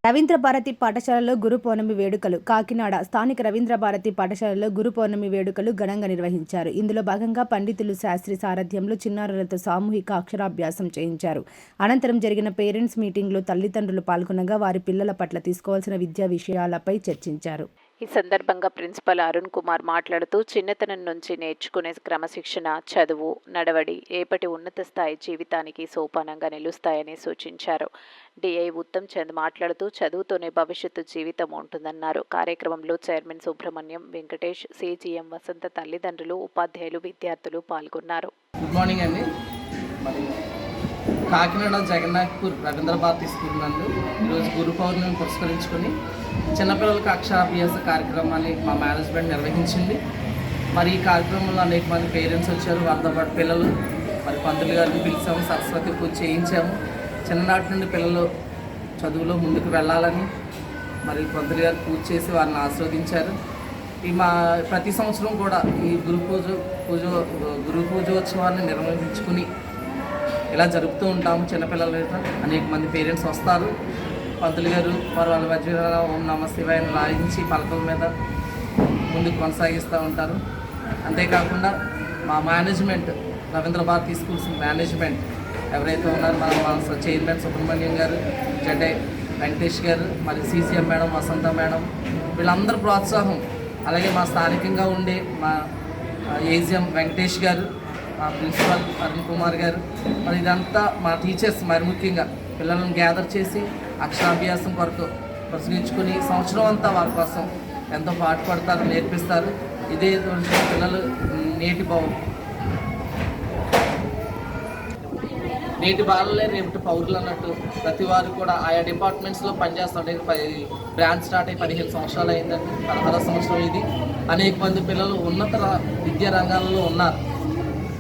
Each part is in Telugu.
రవీంద్ర భారతి పాఠశాలలో గురు పౌర్ణమి వేడుకలు. కాకినాడ స్థానిక రవీంద్ర భారతి పాఠశాలలో గురు పౌర్ణమి వేడుకలు ఘనంగా నిర్వహించారు. ఇందులో భాగంగా పండితులు శాస్త్రి సారథ్యంలో చిన్నారులతో సామూహిక అక్షరాభ్యాసం చేయించారు. అనంతరం జరిగిన పేరెంట్స్ మీటింగ్లో తల్లిదండ్రులు పాల్గొనగా వారి పిల్లల పట్ల తీసుకోవాల్సిన విద్యా విషయాలపై చర్చించారు. ఈ సందర్భంగా ప్రిన్సిపల్ అరుణ్ కుమార్ మాట్లాడుతూ చిన్నతనం నుంచి నేర్చుకునే క్రమశిక్షణ, చదువు, నడవడి రేపటి ఉన్నత స్థాయి జీవితానికి సోపానంగా నిలుస్తాయని సూచించారు. డిఐ ఉత్తమ్ చంద్ మాట్లాడుతూ చదువుతోనే భవిష్యత్తు జీవితం ఉంటుందన్నారు. కార్యక్రమంలో చైర్మన్ సుబ్రహ్మణ్యం, వెంకటేష్, సిజిఎం వసంత తల్లిదండ్రులు, ఉపాధ్యాయులు, విద్యార్థులు పాల్గొన్నారు. గుడ్ మార్నింగ్ అండి. కాకినాడ జగన్నాథ్పూర్ రవీంద్ర భారతి స్కూల్ నందు ఈరోజు గురు పౌర్ణమిని పురస్కరించుకొని చిన్నపిల్లలకు అక్షరాభ్యాస కార్యక్రమాన్ని మా మేనేజ్మెంట్ నిర్వహించింది. మరి ఈ కార్యక్రమంలో అనేక మంది పేరెంట్స్ వచ్చారు. వారితో పాటు పిల్లలు మరి పంతులు గారిని పిలిచాము, సరస్వతి పూజ చేయించాము. చిన్ననాటి నుండి పిల్లలు చదువులో ముందుకు వెళ్ళాలని మరి పంతులు గారు పూజ చేసి వారిని ఆస్వాదించారు. ఈ మా ప్రతి సంవత్సరం కూడా ఈ గురు పూజోత్సవాన్ని నిర్వహించుకుని ఇలా జరుపుతూ ఉంటాము. చిన్నపిల్లలు అనేక మంది పేరెంట్స్ వస్తారు. పంతులు గారు వారు వాళ్ళ మధ్య ఓం నమ శివాయని రాయించి పలకల మీద ముందుకు కొనసాగిస్తూ ఉంటారు. అంతేకాకుండా మా management, Ravindra Bharathi schools management ఎవరైతే ఉన్నారో మన చైర్మన్ సుబ్రహ్మణ్యం గారు, జడ్ఐ వెంకటేష్ గారు, మరి సిసిఎం మేడం, వసంత మేడం, వీళ్ళందరూ ప్రోత్సాహం, అలాగే మా స్థానికంగా ఉండే మా ఏజిఎం వెంకటేష్ గారు, మా ప్రిన్సిపల్ అరుణ్ కుమార్ గారు, మరి ఇదంతా మా టీచర్స్ మరి ముఖ్యంగా పిల్లలను గ్యాదర్ చేసి అక్షరాభ్యాసం కొరకు ప్రశ్నించుకుని సంవత్సరం అంతా వారి కోసం ఎంతో పాటుపడతారు, నేర్పిస్తారు. ఇదే పిల్లలు నేటి బాలలే రేపటి పౌరులు అన్నట్టు ప్రతి వారు కూడా ఆయా డిపార్ట్మెంట్స్లో పనిచేస్తుంటే బ్రాంచ్ స్టార్ట్ అయ్యి 15 సంవత్సరాలు అయిందండి. 16వ సంవత్సరం ఇది. అనేక మంది పిల్లలు ఉన్నత విద్యా రంగాలలో ఉన్నారు.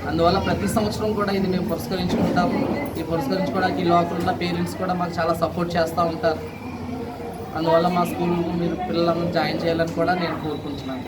అందువల్ల ప్రతి సంవత్సరం కూడా ఇది మేము పురస్కరించుకుంటాము. ఈ పురస్కరించుకోవడానికి ఈ లోకల్ ఉన్న పేరెంట్స్ కూడా మాకు చాలా సపోర్ట్ చేస్తూ ఉంటారు. అందువల్ల మా స్కూల్లో మీరు పిల్లలను జాయిన్ చేయాలని కూడా నేను కోరుకుంటున్నాను.